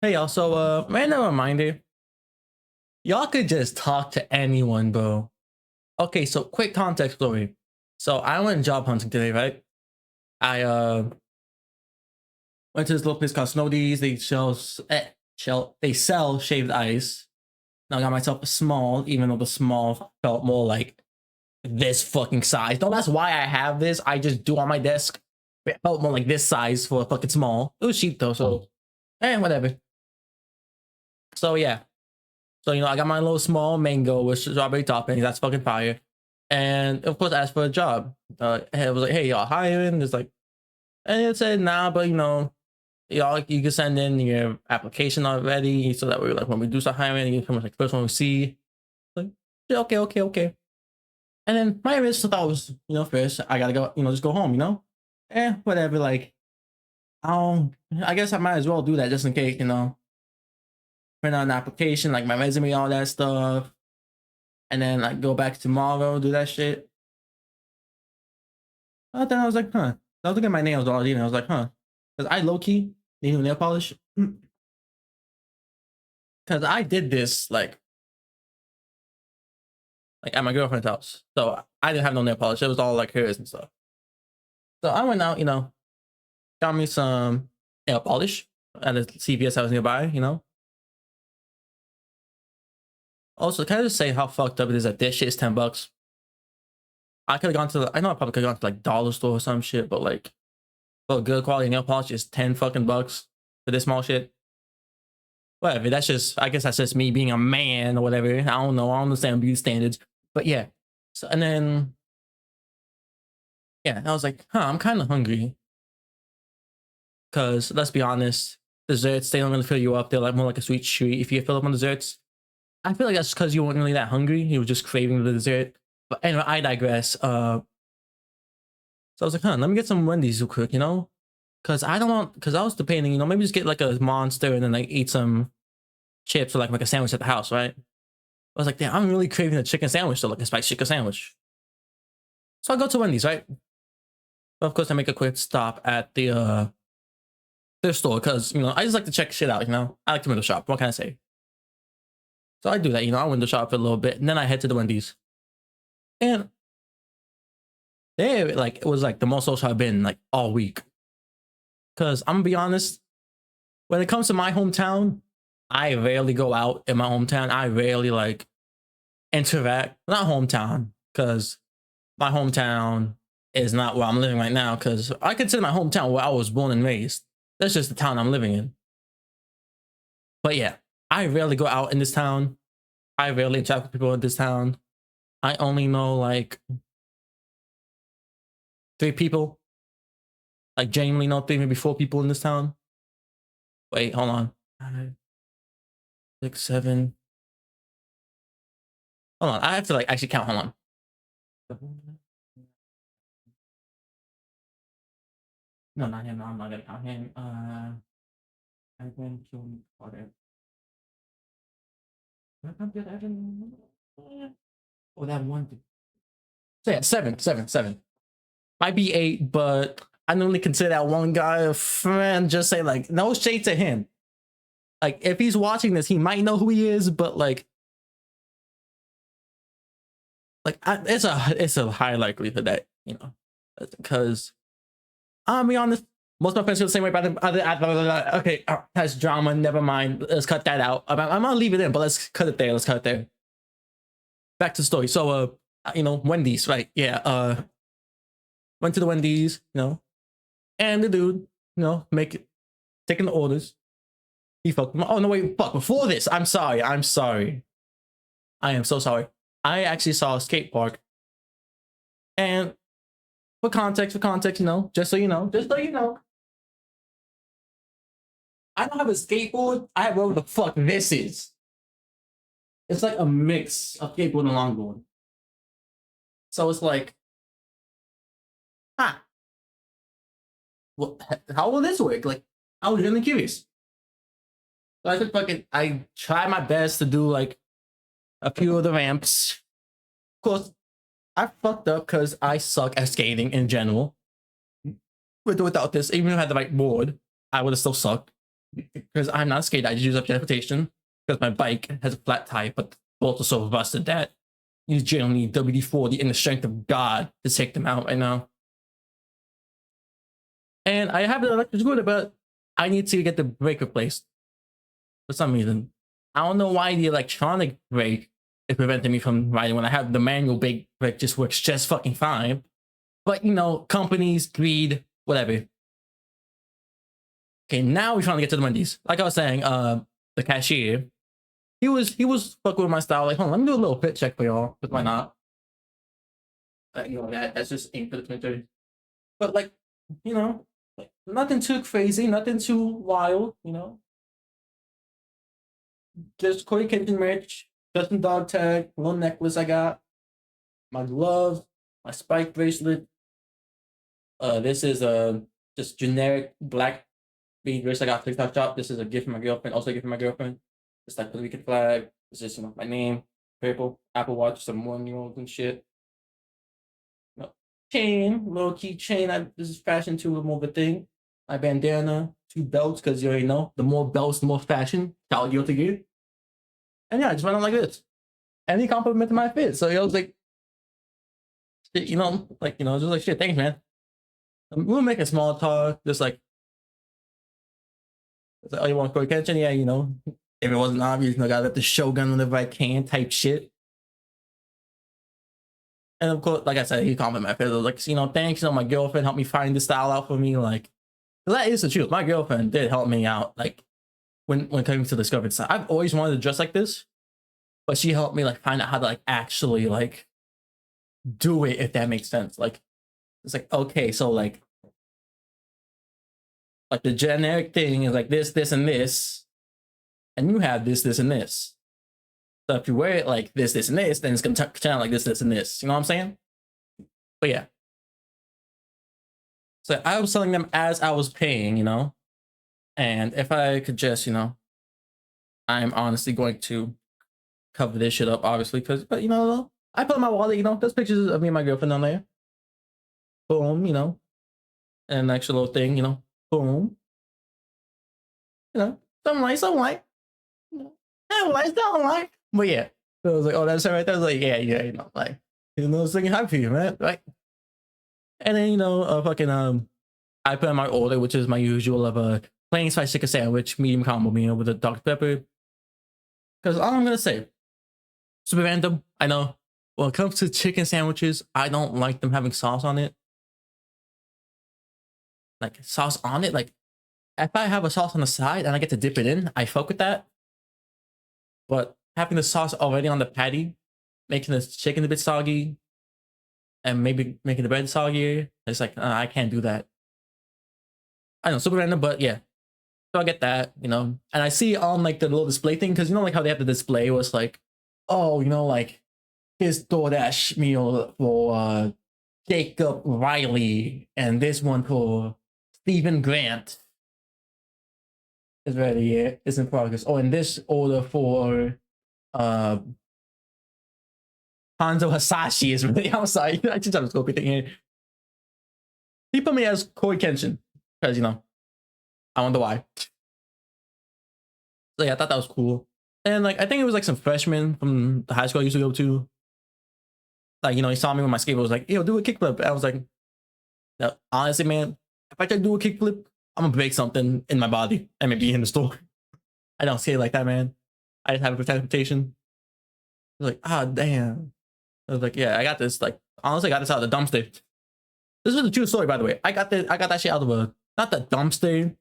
Hey y'all, so random reminder. Y'all could just talk to anyone, bro. Okay, so quick context story. So I went job hunting today, right? I went to this little place called Snowdies. They sell shaved ice. Now I got myself a small, even though the small felt more like this fucking size. No, that's why I have this. I just do on my desk. It felt more like this size for a fucking small. It was cheap though, so whatever. So yeah. So, I got my little small mango with strawberry toppings. That's fucking fire. And of course, I asked for a job. It was like, hey, y'all hiring? It's like, and it said, nah, but y'all, you can send in your application already. So that way, like, when we do start hiring, you come like first one we see. Like, yeah, okay. And then my initial thought was, first, I gotta go, just go home, whatever. Like, I guess I might as well do that just in case, print out an application, like my resume, all that stuff. And then like go back tomorrow, do that shit. But then I was like, huh. I was looking at my nails all evening. I was like, huh. Because I low key need nail polish. Because I did this like at my girlfriend's house. So I didn't have no nail polish. It was all like hers and stuff. So I went out, got me some nail polish at a CVS I was nearby, Also, can I just say how fucked up it is that this shit is $10? I could have gone to I know I probably could have gone to like dollar store or some shit, but like for good quality nail polish is 10 fucking bucks for this small shit. Whatever, I guess that's just me being a man or whatever. I don't know. I don't understand beauty standards. But yeah. So, and then, yeah, I was like, huh, I'm kind of hungry. Because let's be honest, desserts, they don't really fill you up. They're like more like a sweet treat if you fill up on desserts. I feel like that's because you weren't really that hungry. You were just craving the dessert. But anyway, I digress. So I was like, huh, let me get some Wendy's real quick, Because I was debating, maybe just get like a monster and then like eat some chips or like make a sandwich at the house, right? I was like, damn, I'm really craving a chicken sandwich though, like a spiced chicken sandwich. So I go to Wendy's, right? But of course, I make a quick stop at their store because I just like to check shit out. I like to window shop. What can I say? So I do that. I window shop for a little bit, and then I head to the Wendy's, and there, like, it was like the most social I've been like all week. Because I'm gonna be honest, when it comes to my hometown, I rarely go out in my hometown. I rarely like interact. Not hometown, because my hometown is not where I'm living right now. Because I consider my hometown where I was born and raised. That's just the town I'm living in. But yeah, I rarely go out in this town. I rarely interact with people in this town. I only know like 3 people. Like genuinely know 3, maybe 4 people in this town. Wait, hold on. 5, 6, 7. Hold on, I have to like actually count. Hold on. No, not him. No, I'm not gonna count him. I'm going to order. Oh, that one. So yeah, 7. Might be 8, but I normally consider that one guy a friend. Just say like, no shade to him. Like, if he's watching this, he might know who he is, but like it's a high likelihood that because I'll be honest, most of my friends feel the same way about them. Okay, that's drama. Never mind. Let's cut that out. I'm gonna leave it in, but let's cut it there. Back to the story. So, Wendy's, right? Yeah. Went to the Wendy's, and the dude, taking the orders. He fucked. Oh no, wait, fuck. Before this, I'm sorry. I am so sorry. I actually saw a skate park, and for context, just so you know, I don't have a skateboard. I have whatever the fuck this is. It's like a mix of skateboard and longboard. So it's like, huh? Well, how will this work? Like, I was really curious. So I try my best to do like a few of the ramps. Of course, I fucked up because I suck at skating in general. Without this, even if I had the right board, I would have still sucked. because I'm not scared. I just use up transportation because my bike has a flat tire, but the bolts are so busted that you generally need WD-40 in the strength of God to take them out right now. And I have an electric scooter, but I need to get the brake replaced for some reason. I don't know why the electronic brake is preventing me from riding when I have the manual brake just works just fucking fine. But you know, companies, greed, whatever. Okay, now we finally get to the Wendy's. Like I was saying, the cashier, he was fucking with my style. Like, hold on, let me do a little fit check for y'all. Because why not? You know, that's just ink for the printer. But like, you know, like nothing too crazy, nothing too wild. You know, just Corey Kenshin merch, custom dog tag, little necklace I got, my gloves, my spike bracelet. This is just generic black bead wrist I got TikTok shop. This is a gift from my girlfriend, also a gift from my girlfriend. It's like the weekend flag. It's just, you know, my name, purple, Apple Watch, some 1-year-olds and shit. No. Chain, low key chain. This is fashion too, more of a thing. My bandana, 2 belts, because you already know the more belts, the more fashion. Shout out to you. And yeah, I just went on like this. And he complimented my fit. So he was like, shit, you know, like, you know, just like, shit, thanks, man. We'll make a small talk, just like, oh, you want to go attention? Yeah, you know, if it wasn't obvious, you know, gotta let the Shogun whenever I can type shit. And of course, like I said, he complimented my fit. I was like, you know, thanks, you know, my girlfriend helped me find the style out for me. Like, that is the truth. My girlfriend did help me out, like, when coming to discovery style. I've always wanted to dress like this, but she helped me like find out how to like actually like do it, if that makes sense. Like, it's like, okay, so like the generic thing is like this, and this, and you have this, and this. So if you wear it like this, and this, then it's gonna turn out like this, and this. You know what I'm saying? But yeah. So I was selling them as I was paying, you know? And if I could just, you know, I'm honestly going to cover this shit up, obviously, because, but you know, I put in my wallet, you know, there's pictures of me and my girlfriend on there. Boom, you know, and an extra little thing, you know, boom. You know, something like, you know, something like. But yeah, so I was like, oh, that's it right there. I was like, yeah, you know, like, you know, singing hype for you, man, right? And then, you know, fucking, I put in my order, which is my usual of a plain spicy chicken sandwich, medium combo meal with a Dr. Pepper. Because all I'm gonna say, super random, I know. When it comes to chicken sandwiches, I don't like them having sauce on it. Like sauce on it, like if I have a sauce on the side and I get to dip it in, I fuck with that. But having the sauce already on the patty, making the chicken a bit soggy, and maybe making the bread soggier, it's like I can't do that. I know, super random, but yeah. So I get that, you know, and I see on like the little display thing, because you know, like how they have the display was like, oh, you know, like his DoorDash meal for Jacob Riley, and this one for Stephen Grant is ready. It's in progress. Oh, and this order for uh Hanzo Hasashi is really outside. I just have to go thing here. He put me as Koi Kenshin because, you know, I wonder why. So yeah, I thought that was cool. And like, I think it was like some freshmen from the high school I used to go to. Like, you know, he saw me with my skateboard, was like, yo, do a kickflip. I was like, no, honestly, man, if I try to do a kickflip, I'm gonna break something in my body and maybe in the store. I don't skate like that, man. I just have a transportation. I was like, ah, damn. I was like, yeah, I got this. Like, honestly, I got this out of the dumpster. This was a true story, by the way. I got that shit out of not the dumpster,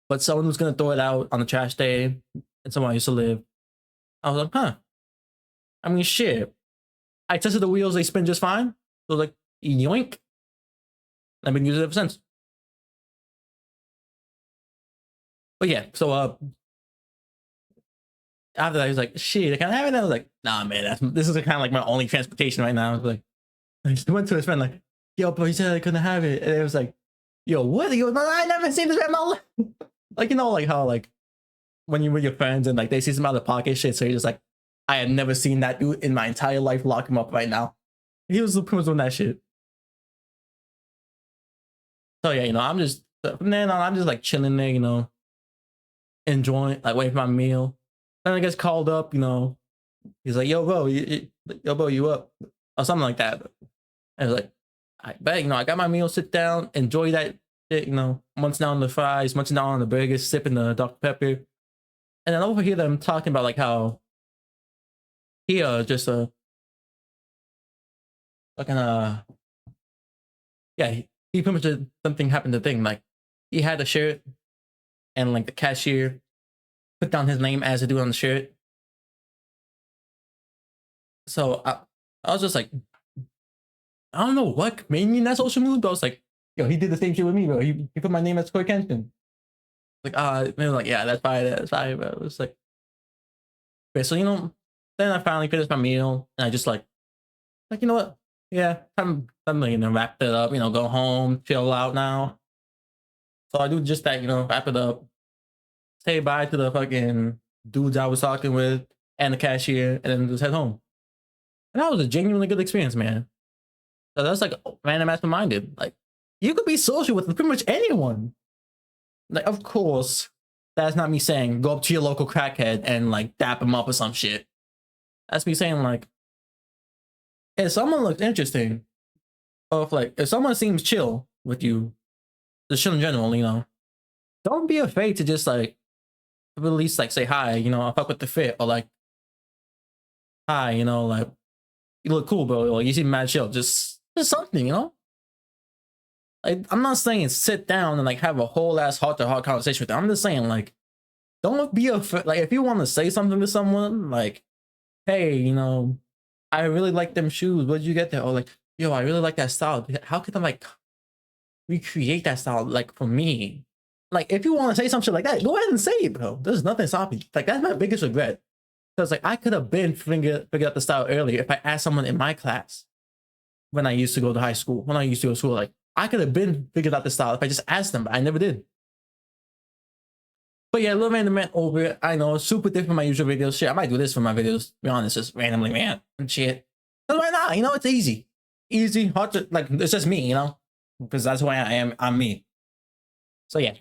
but someone was gonna throw it out on the trash day, and someone I used to live. I was like, huh. I mean, shit. I tested the wheels; they spin just fine. So like, yoink. I've been using it ever since. But yeah, so after that, he was like, shit, can I have it? And I was like, nah, man, this is kind of like my only transportation right now. I was like, I just went to his friend, like, yo, bro, he said I couldn't have it. And it was like, yo, what? He goes, no, I never seen this man in my life. Like, you know, like how, like, when you're with your friends and, like, they see some out of pocket shit, so you're just like, I had never seen that dude in my entire life. Lock him up right now. He was doing that shit. So, yeah, you know, I'm just, from then on, I'm just, like, chilling there, you know, enjoying, like waiting for my meal. Then I gets called up, you know. He's like, "Yo, bro, yo, bro, you up?" Or something like that. I was like, "I bet, you know, I got my meal. Sit down, enjoy that shit, you know, munching down on the fries, munching down on the burgers, sipping the Dr Pepper." And then over here, them talking about like how he just fucking yeah, he pretty much did something happened to the thing, like he had a shirt and like the cashier put down his name as a dude on the shirt. So I was just like, I don't know what made me in that social mood, but I was like, yo, he did the same shit with me, bro. He put my name as Corey Kenshin. Like, like, yeah, that's fine, bro. It was like, okay, so you know, then I finally finished my meal and I just like, you know what? Yeah, I'm like, you know, wrap it up, you know, go home, chill out now. So I do just that, you know, wrap it up, say bye to the fucking dudes I was talking with and the cashier, and then just head home. And that was a genuinely good experience, man. So that's like random ass minded. Like you could be social with pretty much anyone. Like, of course, that's not me saying go up to your local crackhead and like dap him up or some shit. That's me saying like, if someone looks interesting, or if someone seems chill with you, just chill in general, you know, don't be afraid to just like at least like say hi, you know, I fuck with the fit, or like hi, you know, like you look cool, bro. Like you seem mad chill. Just something, you know. Like I'm not saying sit down and like have a whole ass heart to heart conversation with them. I'm just saying like don't be afraid. Like if you want to say something to someone, like, hey, you know, I really like them shoes. Where'd you get that? Or like, yo, I really like that style. How could I like recreate that style like for me? Like if you want to say some shit like that, go ahead and say it, bro. There's nothing stopping you. Like that's my biggest regret. Because like I could have been figured out the style earlier if I asked someone in my class when I used to go to high school, when I used to go to school. Like I could have been figured out the style if I just asked them, but I never did. But yeah, a little random rant over it. I know, super different from my usual videos. Shit, I might do this for my videos. To be honest, just randomly rant and shit. But why not? You know, it's easy. Easy, hard to, like, it's just me, you know? Because that's who I am. I'm me. So yeah.